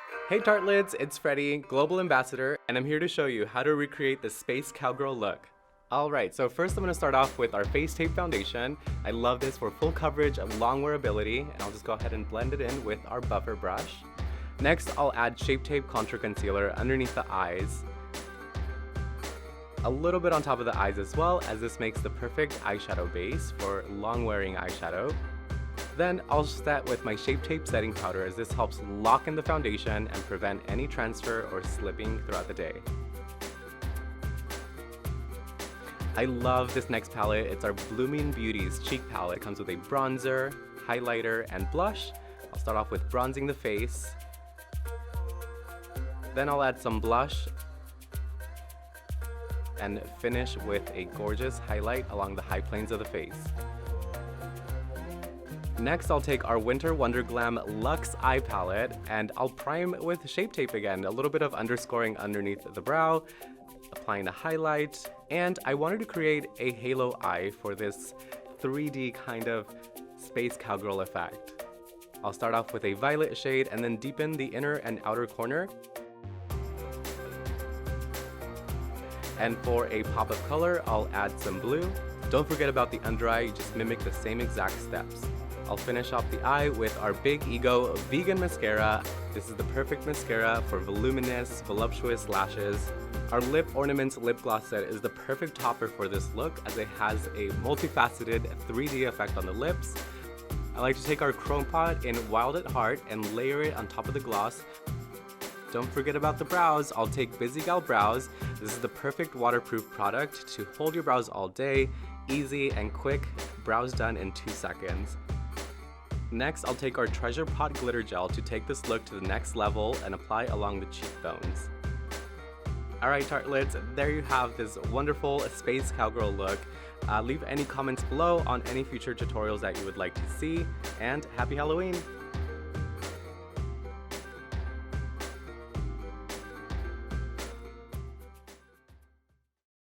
Hey tartlets, it's Freddy, Global Ambassador, and I'm here to show you how to recreate the Space Cowgirl look. Alright, so first I'm going to start off with our face tape foundation. I love this for full coverage and long wearability, and I'll just go ahead and blend it in with our buffer brush. Next, I'll add Shape Tape Contour Concealer underneath the eyes. A little bit on top of the eyes as well, as this makes the perfect eyeshadow base for long wearing eyeshadow. Then I'll set with my Shape Tape setting powder, as this helps lock in the foundation and prevent any transfer or slipping throughout the day. I love this next palette. It's our BLOOMIN Beauties cheek palette. It comes with a bronzer, highlighter, and blush. I'll start off with bronzing the face. Then I'll add some blush and finish with a gorgeous highlight along the high planes of the face. Next, I'll take our Winter Wonder Glam Luxe Eye Palette and I'll prime with Shape Tape again, a little bit of underscoring underneath the brow, applying the highlight, and I wanted to create a halo eye for this 3D kind of space cowgirl effect. I'll start off with a violet shade and then deepen the inner and outer corner. And for a pop of color, I'll add some blue. Don't forget about the under eye, you just mimic the same exact steps. I'll finish off the eye with our Big Ego Vegan Mascara. This is the perfect mascara for voluminous, voluptuous lashes. Our Lip Ornaments lip gloss set is the perfect topper for this look, as it has a multifaceted 3D effect on the lips. I like to take our Chrome Pot in Wild at Heart and layer it on top of the gloss. Don't forget about the brows. I'll take Busy Gal Brows. This is the perfect waterproof product to hold your brows all day. Easy and quick, brows done in 2 seconds. Next, I'll take our Treasure Pot Glitter Gel to take this look to the next level and apply along the cheekbones. Alright tartlets, there you have this wonderful space cowgirl look. Leave any comments below on any future tutorials that you would like to see, and happy Halloween!